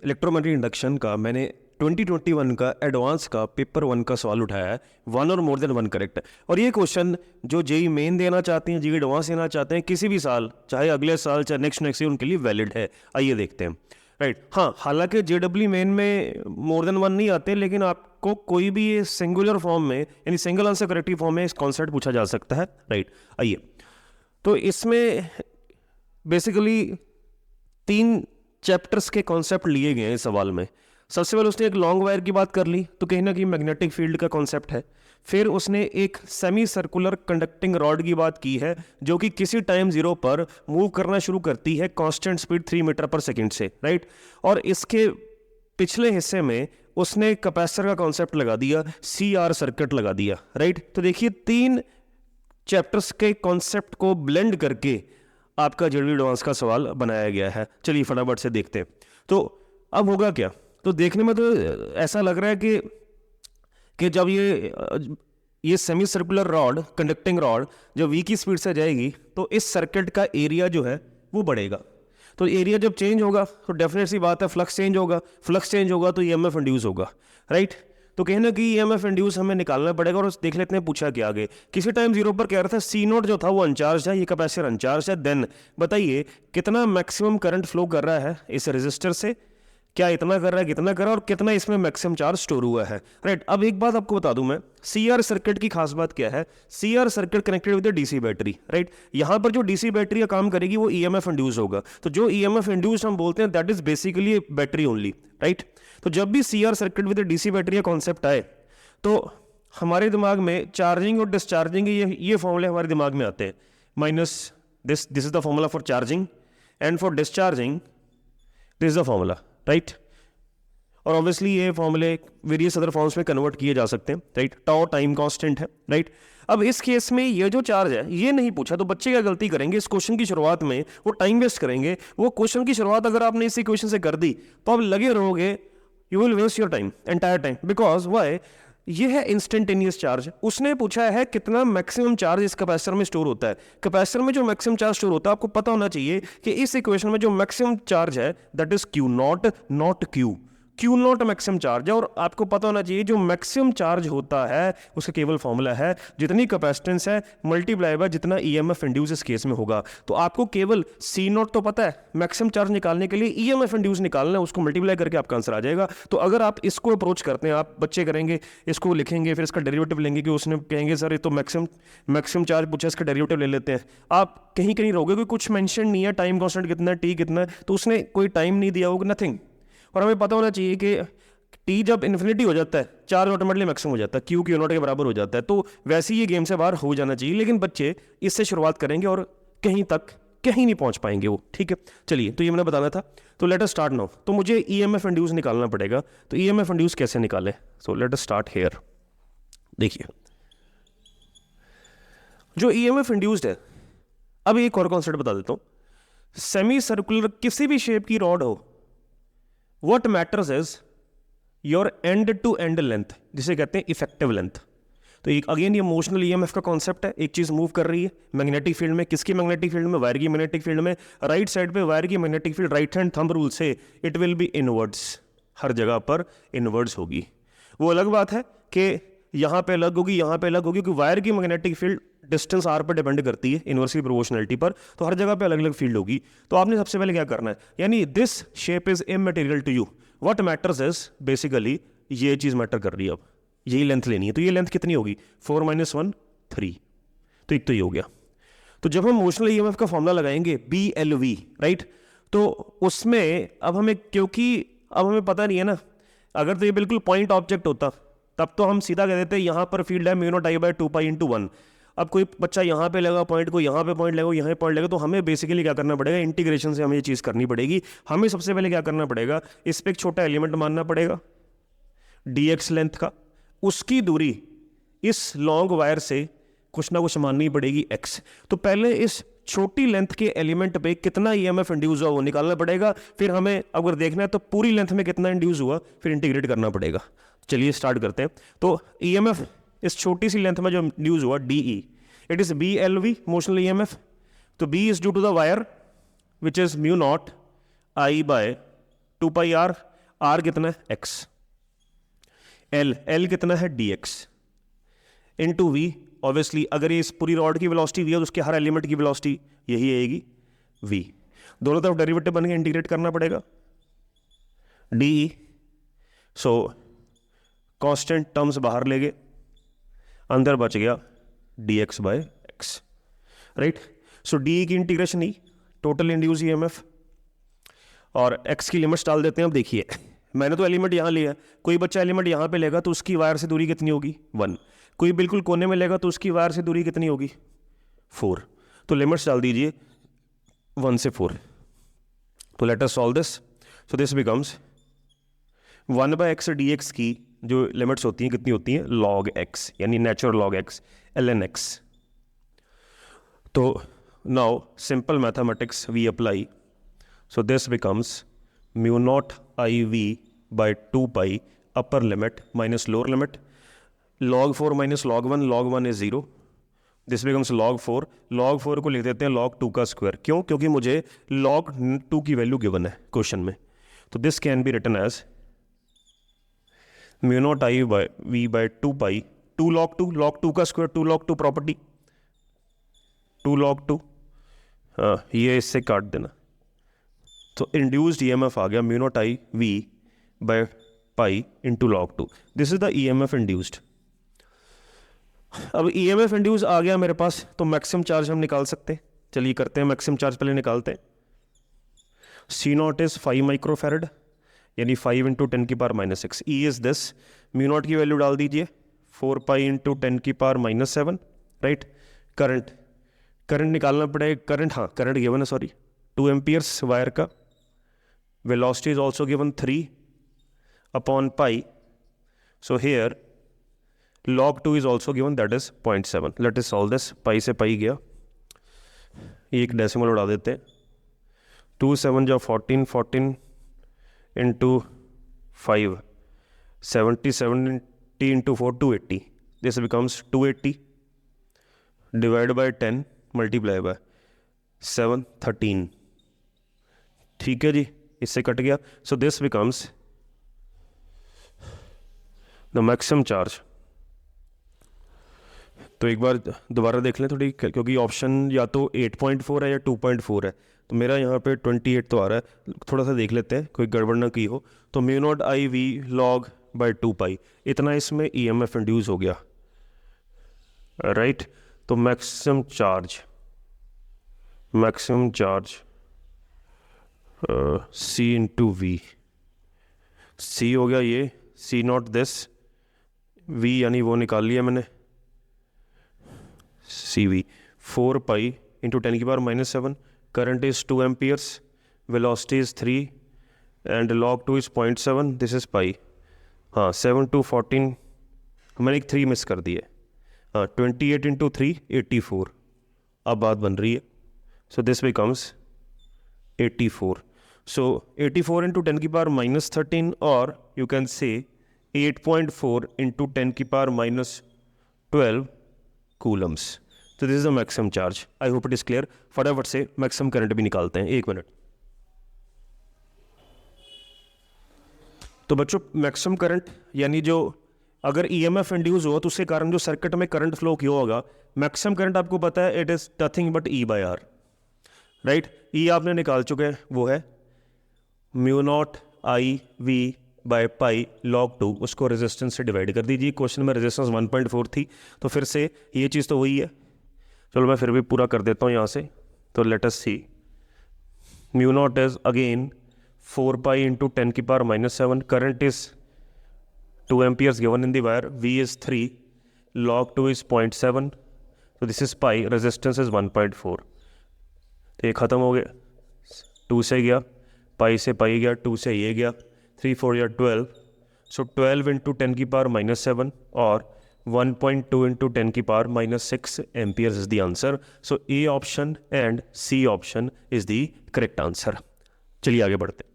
Electromagnetic induction का मैंने 2021 का एडवांस का पेपर 1 का सवाल उठाया है, वन और मोर देन वन करेक्ट। और ये क्वेश्चन जो जेई मेन देना चाहते हैं, जेई एडवांस देना चाहते हैं, किसी भी साल, चाहे अगले साल चाहे नेक्स्ट ईयर, उनके लिए वैलिड है। आइए देखते हैं। राइट, हाँ, हालांकि जेडब्ल्यू मेन में मोर देन वन नहीं आते, लेकिन आपको कोई भी ये सिंगुलर फॉर्म में, यानी सिंगल आंसर करेक्टिव फॉर्म में इस कॉन्सेप्ट पूछा जा सकता है। राइट, आइए। तो इसमें बेसिकली 3 चैप्टर्स के कॉन्सेप्ट लिए गए हैं इस सवाल में। सबसे पहले उसने एक लॉन्ग वायर की बात कर ली, तो कहीं ना कहीं मैग्नेटिक फील्ड का कॉन्सेप्ट है। फिर उसने एक सेमी सर्कुलर कंडक्टिंग रॉड की बात की है, जो कि किसी टाइम जीरो पर मूव करना शुरू करती है कांस्टेंट स्पीड 3 मीटर पर सेकंड से। राइट, और इसके पिछले हिस्से में उसने कैपेसिटर का कॉन्सेप्ट लगा दिया, CR सर्किट लगा दिया। राइट, तो देखिए 3 चैप्टर्स के कॉन्सेप्ट को ब्लेंड करके आपका जेडब्ल्यू एडवांस का सवाल बनाया गया है। चलिए फटाफट से देखते हैं। तो अब होगा क्या, तो देखने में तो ऐसा लग रहा है कि जब ये semi circular rod, conducting rod जब v की स्पीड से जाएगी, तो इस सर्किट का एरिया जो है वो बढ़ेगा। तो एरिया जब चेंज होगा तो डेफिनेट सी बात है फ्लक्स चेंज होगा, फ्लक्स चेंज होगा तो EMF इंड्यूस होगा। राइट, तो कहीं ना कहीं EMF इंड्यूस हमें निकालना पड़ेगा। और देख लेते हैं पूछा क्या आगे। किसी टाइम जीरो पर कह रहा था C0 जो था वो अनचार्ज है, ये कैपेसिटर अनचार्ज है। देन बताइए कितना मैक्सिमम करंट फ्लो कर रहा है इस रेजिस्टर से, क्या इतना कर रहा है, कितना कर रहा है, और कितना इसमें मैक्सिमम चार्ज स्टोर हुआ है। राइट, अब एक बात आपको बता दूं मैं, CR सर्किट की खास बात क्या है। CR circuit connected with DC battery. Right, यहां पर जो DC बैटरी का काम करेगी वो EMF इंड्यूस होगा। तो जो EMF इंड्यूस हम बोलते हैं that is basically battery only. Right, तो जब भी CR circuit with DC battery का कॉन्सेप्ट आए, तो हमारे दिमाग में चार्जिंग और डिस्चार्जिंग ये फॉर्मूले हमारे दिमाग में आते हैं। Minus this is the formula for charging, and for discharging this is the formula. Right, और ऑब्वियसली ये फॉर्मूले वेरियस अदर फॉर्म्स में कन्वर्ट किए जा सकते हैं। राइट, टाउ टाइम कांस्टेंट है। राइट, अब इस केस में ये जो चार्ज है ये नहीं पूछा, तो बच्चे क्या गलती करेंगे, इस क्वेश्चन की शुरुआत में वो टाइम वेस्ट करेंगे। वो क्वेश्चन की शुरुआत अगर आपने इसी क्वेश्चन से कर दी तो आप लगे रहोगे, you will waste your time, entire time. Because why, ये है इंस्टेंटेनियस चार्ज। उसने पूछा है कितना मैक्सिमम चार्ज इस कैपेसिटर में स्टोर होता है। कैपेसिटर में जो मैक्सिमम चार्ज स्टोर होता है, आपको पता होना चाहिए कि इस इक्वेशन में जो मैक्सिमम चार्ज है that is Q not, not Q। Q not maximum charge है, और आपको पता होना चाहिए जो मैक्सिमम चार्ज होता है उसका केवल फॉर्मूला है जितनी कैपेसिटेंस है मल्टीप्लाई बाय जितना EMF इंड्यूस इस केस में होगा। तो आपको केवल C नॉट तो पता है, मैक्सिमम चार्ज निकालने के लिए EMF इंड्यूस निकालना है, उसको मल्टीप्लाई करके आपका आंसर आ जाएगा। तो अगर आप इसको अप्रोच करते हैं, आप बच्चे करेंगे, इसको लिखेंगे, फिर इसका डेरिवेटिव लेंगे, कि उसने कहेंगे सर ये तो मैक्सिमम चार्ज पूछा, इसका डेरिवेटिव ले लेते हैं। आप कहीं कहीं रहोगे, कोई कुछ मेंशन नहीं है, टाइम कांस्टेंट कितना है, T कितना है, तो उसने कोई टाइम नहीं दिया होगा, नथिंग। और हमें पता होना चाहिए कि T जब इन्फिनिटी हो जाता है, चार्ज ऑटोमेटिकली मैक्सिमम हो जाता है, Q नॉट के बराबर हो जाता है। तो वैसे ही ये गेम से बाहर हो जाना चाहिए, लेकिन बच्चे इससे शुरुआत करेंगे और कहीं नहीं पहुंच पाएंगे वो। ठीक है, चलिए, तो ये मैंने बताना था। तो लेट अस स्टार्ट नाउ। तो मुझे EMF इंड्यूस निकालना पड़ेगा। तो EMF इंड्यूस कैसे निकालें, so let us start here. देखिए जो EMF इंड्यूस्ड है, अब एक और कॉन्सेप्ट बता देता हूं। सेमी सर्कुलर किसी भी शेप की रॉड हो, What matters is your end to end length, जिसे कहते हैं इफेक्टिव लेंथ। तो एक अगेन ये मोशनल EMF का कॉन्सेप्ट है। एक चीज मूव कर रही है मैग्नेटिक फील्ड में, किसकी मैग्नेटिक फील्ड में, वायर की मैग्नेटिक फील्ड में। राइट साइड पे वायर की magnetic field right hand thumb rule से इट विल बी इनवर्ड्स, हर जगह पर इनवर्ड्स होगी। वो अलग बात है कि यहाँ पे अलग होगी, यहाँ पे अलग होगी, क्योंकि वायर की मैग्नेटिक फील्ड डिस्टेंस R पर डिपेंड करती है, इनवर्सली प्रोपोर्शनलिटी पर। तो हर जगह पे अलग अलग फील्ड होगी। तो आपने सबसे पहले क्या करना है, यानी this shape is immaterial to you, what matters is basically ये चीज मैटर कर रही है। अब यही लेंथ लेनी है, तो ये लेंथ कितनी होगी, 4 - 1 3। तो एक तो ये हो गया। तो जब हम मोशनल EMF का फॉर्मूला लगाएंगे BLV, राइट, तो उसमें अब हमें, क्योंकि अब हमें पता नहीं है ना, अगर तो ये बिल्कुल पॉइंट ऑब्जेक्ट होता तब तो हम सीधा कह देते हैं यहाँ पर फील्ड है μ0I/2π/1। अब कोई बच्चा यहाँ पे लगा पॉइंट, को यहाँ पे पॉइंट लगा, यहाँ पॉइंट लगा, तो हमें बेसिकली क्या करना पड़ेगा, इंटीग्रेशन से हमें ये चीज़ करनी पड़ेगी। हमें सबसे पहले क्या करना पड़ेगा, इस पर एक छोटा एलिमेंट मानना पड़ेगा dx लेंथ का, उसकी दूरी इस लॉन्ग वायर से कुछ ना कुछ माननी पड़ेगी x। तो पहले इस छोटी लेंथ के एलिमेंट पे कितना EMF इंड्यूस हुआ वो निकालना पड़ेगा। फिर हमें अगर देखना है तो पूरी लेंथ में कितना इंड्यूस हुआ, फिर इंटीग्रेट करना पड़ेगा। चलिए स्टार्ट करते हैं। तो EMF इस छोटी सी लेंथ में जो इंड्यूस हुआ DE, it is BLV motional EMF। तो B is due to the wire which is μ0I/2πr, r कितना है x, एल कितना है dx इनटू v। ऑब्वियसली अगर ये इस पूरी रॉड की वेलोसिटी v है तो उसके हर एलिमेंट की वेलोसिटी यही आएगी v। दोनों तरफ डेरिवेटिव बन के इंटीग्रेट करना पड़ेगा डी। सो कांस्टेंट टर्म्स बाहर ले गए, अंदर बच गया dx बाय एक्स, राइट। सो डी की इंटीग्रेशन ही टोटल इंड्यूस ईएमएफ और x की लिमिट्स डाल देते हैं। अब देखिए मैंने तो एलिमेंट यहाँ लिया, कोई बच्चा एलिमेंट यहाँ पे लेगा तो उसकी वायर से दूरी कितनी होगी 1, कोई बिल्कुल कोने में लेगा तो उसकी वायर से दूरी कितनी होगी 4। तो लिमिट्स डाल दीजिए 1 से 4। तो let us solve this. So this becomes 1/x dx की जो लिमिट्स होती हैं कितनी होती हैं log x, यानी natural log x ln x। तो now simple mathematics we apply. So this becomes mu naught I V by 2 pi upper limit minus lower limit log 4 minus log 1, log 1 is 0, this becomes log 4। log 4 को लिख देते हैं log 2 का square, क्यों? क्योंकि मुझे log 2 की value given है क्वेश्चन में। तो this can be written as mu naught I by V by 2 pi 2 log 2 का स्क्वायर, 2 log 2 प्रॉपर्टी 2 log 2, हाँ ये इससे काट देना। तो इंड्यूस्ड ईएमएफ आ गया mu naught I V by pi into log 2। This is the EMF induced. अब ईएमएफ इंड्यूस आ गया मेरे पास, तो मैक्सिमम चार्ज हम निकाल सकते हैं। चलिए करते हैं, मैक्सिमम चार्ज पहले निकालते हैं। सी नॉट इज 5 माइक्रोफेरेड, यानी 5 इंटू 10 की power minus 6। E is this, mu naught की वैल्यू डाल दीजिए 4 पाई इंटू 10 की पावर माइनस 7, राइट। करंट निकालना पड़ेगा, करंट, हाँ करंट गिवन है, सॉरी 2 एम्पियर्स वायर का। Velocity is also given 3 upon pi. So here log 2 is also given, that is 0.7. Let us solve this। पाई से पाई गया, एक डेसिमल उड़ा देते हैं। 2 7 जो 14, 14 into 5 70 into 4 280। This becomes 280 divide by 10 multiply by 7 13। ठीक है जी, इससे कट गया। सो this becomes the maximum charge. तो एक बार दोबारा देख लें थोड़ी, क्योंकि ऑप्शन या तो 8.4 है या 2.4 है, तो मेरा यहाँ पे 28 तो आ रहा है। थोड़ा सा देख लेते हैं कोई गड़बड़ ना की हो। तो mu naught I V log by 2 pi, इतना इसमें ईएमएफ इंड्यूस हो गया, राइट। तो maximum charge C into V, C हो गया ये, सी नॉट दिस, वी यानी वो निकाल लिया मैंने, सी वी 4 पाई इंटू 10 की power minus 7। Current is 2 amperes, velocity is 3 and log 2 is 0.7। This is पाई, हाँ 7 to 14, मैंने एक 3 मिस कर दी है, हाँ 28 इंटू 3 84। अब बात बन रही है। सो दिस बिकम्स 84। सो 84 इंटू 10 की पावर माइनस 13, और यू कैन से 8.4 इंटू 10 की पावर माइनस 12 कूलम्स। तो this is the maximum charge. I hope it is clear. फटाफट से मैक्सिमम करंट भी निकालते हैं, 1 मिनट। तो बच्चों मैक्सिमम करंट यानी जो अगर ईएमएफ इंड्यूस हुआ तो उसके कारण जो सर्किट में करंट फ्लो किया होगा, मैक्सिमम करंट आपको पता है it is nothing but E by R, right. E आपने निकाल चुके हैं, वो है mu naught I V by pi log 2, उसको रेजिस्टेंस से डिवाइड कर दीजिए। क्वेश्चन में रेजिस्टेंस 1.4 थी, तो फिर से ये चीज़ तो वही है। चलो मैं फिर भी पूरा कर देता हूँ यहाँ से। तो let us see, mu naught is again 4 pi into 10 की power minus 7। Current is 2 amperes given in the wire, V is 3, log 2 is 0.7। तो this is pi, resistance is 1.4। तो ये ख़त्म हो गया, 2 से गया, पाई से पाई गया, 2 से ये गया, 3 4 या 12। सो 12 इंटू 10 की पावर माइनस 7 और 1.2 इंटू 10 की power minus 6 amperes is the answer. So A option and C option is the correct answer. चलिए आगे बढ़ते हैं।